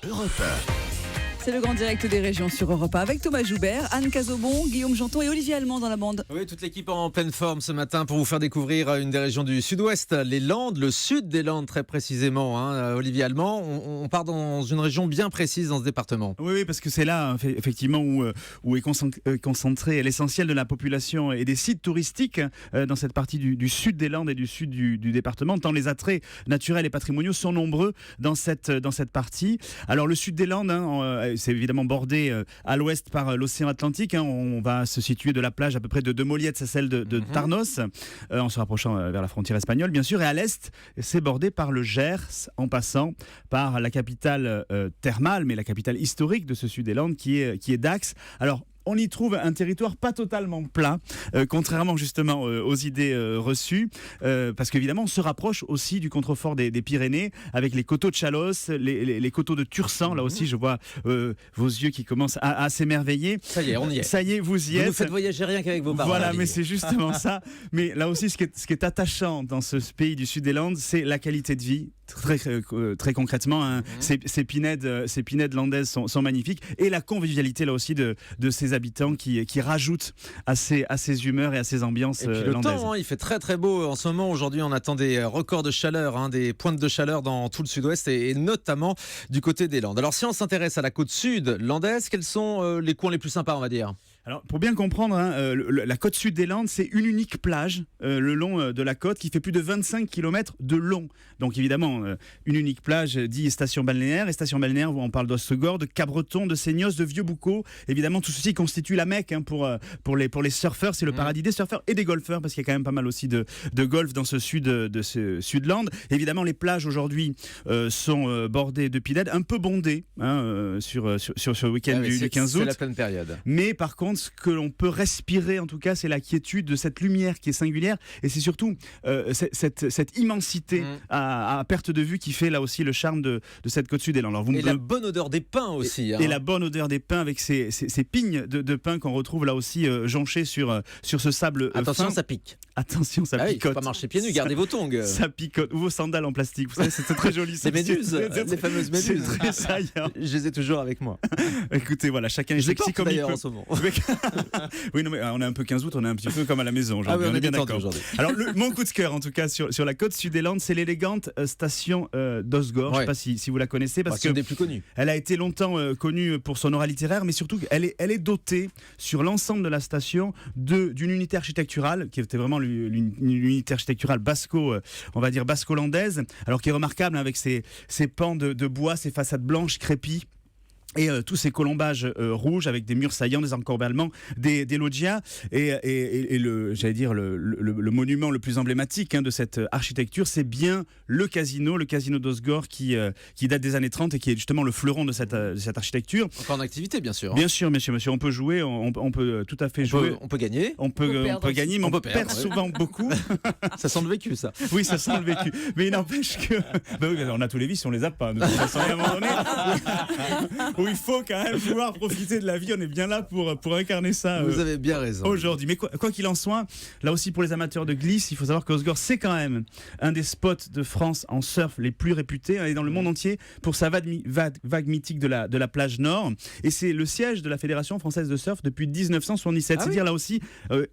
Europe 1. C'est le grand direct des régions sur Europe 1 avec Thomas Joubert, Anne Cazobon, Guillaume Janton et Olivier Allemand dans la bande. Oui, toute l'équipe en pleine forme ce matin pour vous faire découvrir une des régions du sud-ouest, les Landes, le sud des Landes très précisément. Olivier Allemand, on part dans une région bien précise dans ce département. Oui, parce que c'est là effectivement où est concentré l'essentiel de la population et des sites touristiques dans cette partie du sud des Landes et du sud du département, tant les attraits naturels et patrimoniaux sont nombreux dans cette partie. Alors le sud des Landes, c'est évidemment bordé à l'ouest par l'océan Atlantique. On va se situer de la plage à peu près de Molliette à celle de Tarnos, en se rapprochant vers la frontière espagnole, bien sûr. Et à l'est, c'est bordé par le Gers, en passant par la capitale thermale, mais la capitale historique de ce sud des Landes, qui est Dax. Alors, on y trouve un territoire pas totalement plat, contrairement justement aux idées reçues, parce qu'évidemment on se rapproche aussi du contrefort des Pyrénées, avec les coteaux de Chalosse, les coteaux de Tursan. Là aussi je vois vos yeux qui commencent à s'émerveiller. Ça y est, on y est. Ça y est, vous y êtes. Vous nous faites voyager rien qu'avec vos parents. Voilà, mais c'est justement ça. Mais là aussi, ce qui est attachant dans ce pays du sud des Landes, c'est la qualité de vie. Très concrètement, ces pinèdes landaises sont magnifiques, et la convivialité là aussi de ces habitants qui rajoutent à ces humeurs et à ces ambiances et puis le landaises. temps, il fait très très beau en ce moment. Aujourd'hui, on attend des records de chaleur, des pointes de chaleur dans tout le sud-ouest et notamment du côté des Landes. Alors si on s'intéresse à la côte sud landaise, quels sont les coins les plus sympas, on va dire ? Alors, pour bien comprendre, la côte sud des Landes, c'est une unique plage le long de la côte qui fait plus de 25 km de long. Donc évidemment, une unique plage dit station balnéaire. Et station balnéaire, où on parle d'Hossegor, de Cabreton, de Seignos, de Vieux-Boucau. Évidemment, tout ceci constitue la Mecque pour les surfeurs. C'est le paradis des surfeurs et des golfeurs, parce qu'il y a quand même pas mal aussi de golf dans ce sud-Landes. Évidemment, les plages aujourd'hui sont bordées de pinèdes, un peu bondées sur ce week-end du 15 août. C'est la pleine période. Mais par contre, ce que l'on peut respirer, en tout cas, c'est la quiétude de cette lumière qui est singulière, et c'est surtout cette immensité à perte de vue qui fait là aussi le charme de cette côte sud des Landes. La bonne odeur des pins aussi. Et la bonne odeur des pins avec ces pignes de pins qu'on retrouve là aussi jonchés sur ce sable Attention, fin. ça pique. Attention, ça picote. Il ne faut pas marcher pieds nus, gardez vos tongs. Ça picote. Ou vos sandales en plastique. Vous savez, c'est très joli. Les méduses, les fameuses méduses. C'est très saillant. Je les ai toujours avec moi. Écoutez, voilà, chacun est Je les sexy porte comme il d'ailleurs peut. en ce moment. Oui, non, mais on est un peu 15 août, on est un petit peu comme à la maison aujourd'hui. On est est bien détendu d'accord. aujourd'hui. Alors, mon coup de cœur, en tout cas, sur la côte sud des Landes, c'est l'élégante station d'Hossegor. Je ne sais pas si vous la connaissez, parce c'est une des plus connues. Elle a été longtemps connue pour son aura littéraire, mais surtout, elle est dotée sur l'ensemble de la station d'une unité architecturale, qui était vraiment une unité architecturale on va dire basco-landaise, alors qui est remarquable avec ses pans de bois, ses façades blanches crépies. Et tous ces colombages rouges avec des murs saillants, des encorbellements, des loggias, et le monument le plus emblématique de cette architecture, c'est bien le casino d'Hossegor qui date des années 30 et qui est justement le fleuron de cette architecture. Encore en activité, bien sûr. Bien sûr, monsieur, on peut jouer, on peut tout à fait jouer. On peut gagner. On peut gagner, mais on perd souvent beaucoup. Ça sent le vécu, ça. Oui, ça sent le vécu. Mais il n'empêche que... on a tous les vices, on les zappe pas. De toute façon, à un moment donné... où il faut quand même pouvoir profiter de la vie. On est bien là pour incarner ça. Vous avez bien raison. Aujourd'hui. Mais quoi qu'il en soit, là aussi pour les amateurs de glisse, il faut savoir qu'Hossegor, c'est quand même un des spots de France en surf les plus réputés, et dans le monde entier pour sa vague mythique de la plage nord. Et c'est le siège de la Fédération française de surf depuis 1977. C'est dire là aussi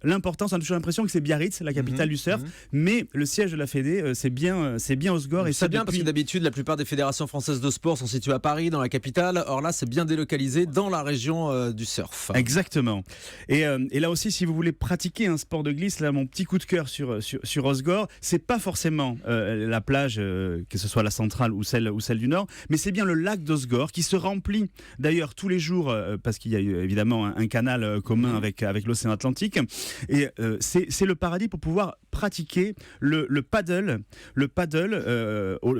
l'importance. On a toujours l'impression que c'est Biarritz, la capitale du surf, mais le siège de la Fédé, c'est bien Hossegor. Et c'est bien parce que d'habitude, la plupart des fédérations françaises de sport sont situées à Paris, dans la capitale. Or là, c'est bien délocalisé dans la région du surf. Exactement. Et là aussi, si vous voulez pratiquer un sport de glisse, là, mon petit coup de cœur sur Hossegor, c'est pas forcément la plage, que ce soit la centrale ou celle du nord, mais c'est bien le lac d'Hossegor qui se remplit d'ailleurs tous les jours, parce qu'il y a évidemment un canal commun avec l'océan Atlantique. Et c'est le paradis pour pouvoir pratiquer le paddle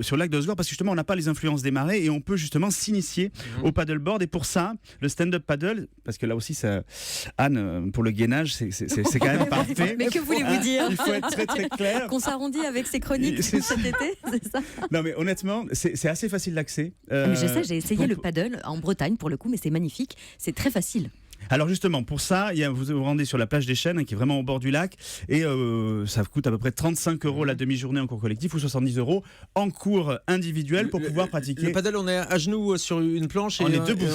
sur le lac d'Hossegor, parce que justement on n'a pas les influences des marées et on peut justement s'initier au paddleboard. Et pour ça, le stand-up paddle, parce que là aussi, Anne, pour le gainage, c'est quand même parfait. Mais que voulez-vous dire ? Il faut être très très clair. Qu'on s'arrondit avec ses chroniques cet été, c'est ça ? Non mais honnêtement, c'est assez facile d'accès. Mais je sais, j'ai essayé le paddle en Bretagne pour le coup, mais c'est magnifique, c'est très facile. Alors justement, pour ça, vous vous rendez sur la plage des Chênes, qui est vraiment au bord du lac, et ça coûte à peu près 35 € la demi-journée en cours collectif ou 70 € en cours individuel pour pouvoir pratiquer. Le paddle, on est à genoux sur une planche et on est debout.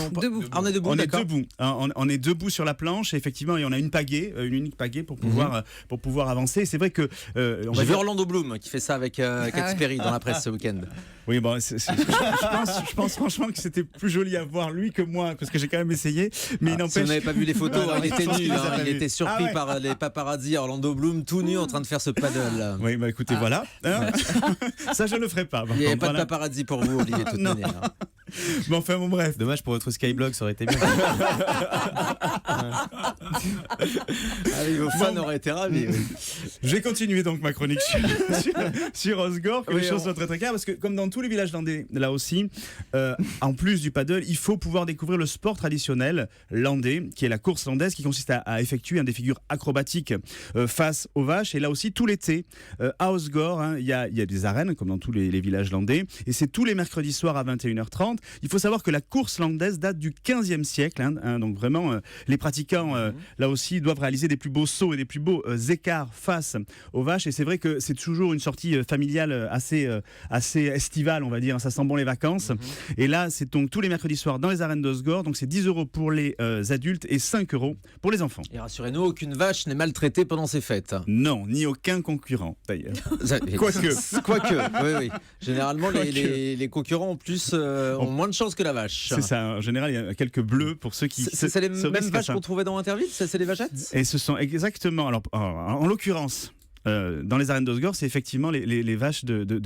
On est debout, d'accord. On est debout sur la planche, et effectivement, et on a une pagaie, une unique pagaie pour pouvoir avancer. Et c'est vrai que j'ai vu Orlando Bloom qui fait ça avec Katy Perry dans la presse ce week-end. Oui, bon, je pense franchement que c'était plus joli à voir lui que moi, parce que j'ai quand même essayé. Mais il n'empêche. Si vous n'avez pas vu les photos, il était nu, il était surpris par les paparazzi. Orlando Bloom tout nu en train de faire ce paddle. Oui, bah écoutez, voilà. Ça, je le ferai pas. Il n'y avait pas de paparazzi pour vous, Olivier, de toute manière. Mais enfin, bon, bref. Dommage pour votre Skyblog, ça aurait été bien. Vos fans auraient été ravis. Oui. Je vais continuer donc ma chronique sur Osgore, que les choses soient très très claires, parce que comme dans tous les villages landais, là aussi, en plus du paddle, il faut pouvoir découvrir le sport traditionnel landais, qui est la course landaise, qui consiste à effectuer des figures acrobatiques face aux vaches. Et là aussi, tout l'été, à Osgore, il y a des arènes, comme dans tous les villages landais, et c'est tous les mercredis soirs à 21h30. Il faut savoir que la course landaise date du 15e siècle, donc vraiment, les pratiquants, là aussi, doivent réaliser des plus beaux sauts et des plus beaux écarts face aux vaches. Et c'est vrai que c'est toujours une sortie familiale assez estivale, on va dire. Ça sent bon les vacances. Et là, c'est donc tous les mercredis soirs dans les arènes d'Osgore. Donc c'est 10 € pour les adultes et 5 € pour les enfants. Et rassurez-nous, aucune vache n'est maltraitée pendant ces fêtes. Non, ni aucun concurrent d'ailleurs. Quoique, oui. Généralement, les concurrents ont moins de chance que la vache. C'est ça. En général, il y a quelques bleus pour ceux qui. C'est les mêmes vaches qu'on trouvait dans Interville. C'est les vachettes. Et ce sont exactement. Alors, en l'occurrence. Dans les arènes d'Osgore, c'est effectivement les vaches de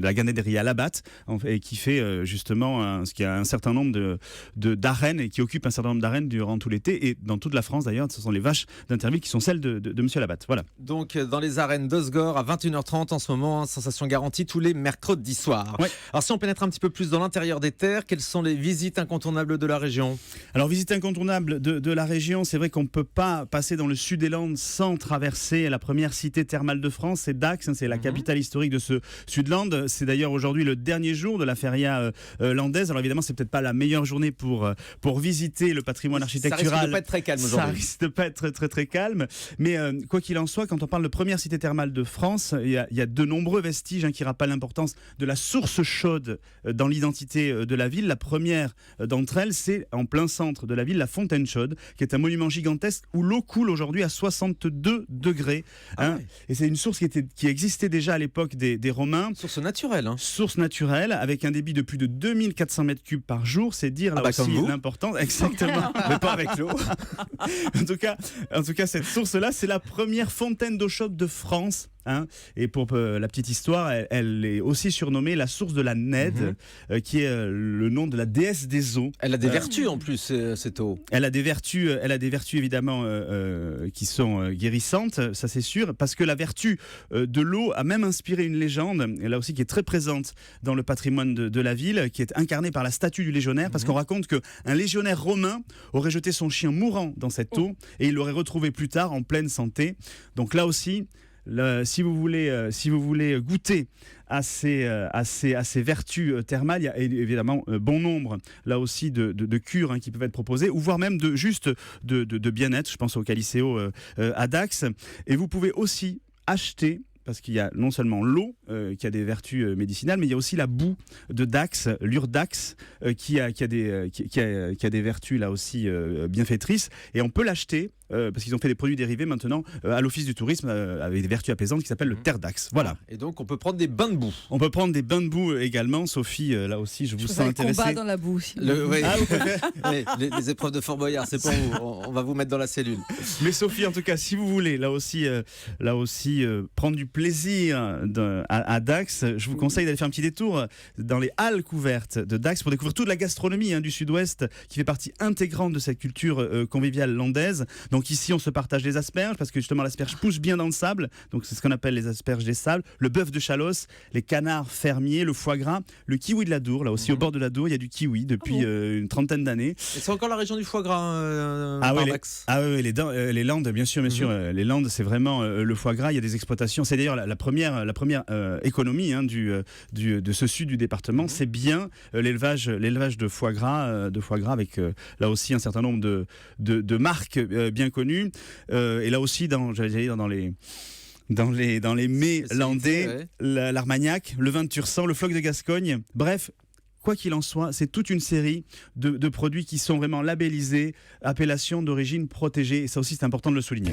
la ganaderie à Labatt, et qui fait justement ce qu'il y a un certain nombre d'arènes, et qui occupe un certain nombre d'arènes durant tout l'été, et dans toute la France d'ailleurs. Ce sont les vaches d'Interville qui sont celles de Monsieur Labatt. Voilà. Donc dans les arènes d'Osgore à 21h30 en ce moment, sensation garantie tous les mercredis soirs. Ouais. Alors si on pénètre un petit peu plus dans l'intérieur des terres, quelles sont les visites incontournables de la région? Alors visite incontournable de la région, c'est vrai qu'on ne peut pas passer dans le sud des Landes sans traverser la première cité thermale de France, c'est Dax, c'est la capitale historique de ce Sud-Land. C'est d'ailleurs aujourd'hui le dernier jour de la feria landaise. Alors évidemment, c'est peut-être pas la meilleure journée pour visiter le patrimoine architectural. Ça risque de pas être très calme aujourd'hui. Ça risque de pas être très très calme. Mais quoi qu'il en soit, quand on parle de première cité thermale de France, il y a de nombreux vestiges qui rappellent l'importance de la source chaude dans l'identité de la ville. La première d'entre elles, c'est en plein centre de la ville, la Fontaine Chaude, qui est un monument gigantesque où l'eau coule aujourd'hui à 62 degrés. Et c'est une source qui existait déjà à l'époque des Romains. Source naturelle. Source naturelle, avec un débit de plus de 2400 mètres cubes par jour. C'est dire là aussi l'importance. Exactement. Mais pas avec l'eau. En tout cas, cette source-là, c'est la première fontaine d'eau chaude de France. Et pour la petite histoire, elle est aussi surnommée la source de la Nède, qui est le nom de la déesse des eaux. Elle a des vertus en plus, cette eau. Elle a des vertus évidemment qui sont guérissantes, ça c'est sûr, parce que la vertu de l'eau a même inspiré une légende, et là aussi qui est très présente dans le patrimoine de la ville, qui est incarnée par la statue du légionnaire, parce qu'on raconte qu'un légionnaire romain aurait jeté son chien mourant dans cette eau, et il l'aurait retrouvé plus tard en pleine santé. Donc là aussi, si vous voulez goûter à ces vertus thermales, il y a évidemment bon nombre là aussi de cures qui peuvent être proposées, ou voire même de bien-être. Je pense au Caliceo à Dax. Et vous pouvez aussi acheter, parce qu'il y a non seulement l'eau qui a des vertus médicinales, mais il y a aussi la boue de Dax, l'urdax, qui a des vertus là aussi bienfaitrices, et on peut l'acheter. Parce qu'ils ont fait des produits dérivés maintenant à l'Office du tourisme avec des vertus apaisantes qui s'appellent le Terdax. Voilà. Et donc on peut prendre des bains de boue. On peut prendre des bains de boue également. Sophie, là aussi, je vous sens intéressée. Combat dans la boue. Les épreuves de Fort Boyard, c'est pour vous. On va vous mettre dans la cellule. Mais Sophie, en tout cas, si vous voulez, là aussi, prendre du plaisir à Dax, je vous conseille d'aller faire un petit détour dans les halles couvertes de Dax pour découvrir toute la gastronomie du Sud-Ouest qui fait partie intégrante de cette culture conviviale landaise. Donc Donc ici, on se partage les asperges parce que justement l'asperge pousse bien dans le sable. Donc c'est ce qu'on appelle les asperges des sables. Le bœuf de Chalosse, les canards fermiers, le foie gras, le kiwi de l'Adour. Là aussi, au bord de l'Adour, il y a du kiwi depuis une trentaine d'années. Et c'est encore la région du foie gras, Max. Les Landes, bien sûr, les Landes, c'est vraiment le foie gras. Il y a des exploitations. C'est d'ailleurs la première économie de ce sud du département. C'est bien l'élevage de foie gras avec là aussi un certain nombre de marques bien connues. Et là aussi, dans les mets landais, l'Armagnac, le vin de Tursan, le floc de Gascogne, bref. Quoi qu'il en soit, c'est toute une série de produits qui sont vraiment labellisés, appellation d'origine protégée. Et ça aussi, c'est important de le souligner.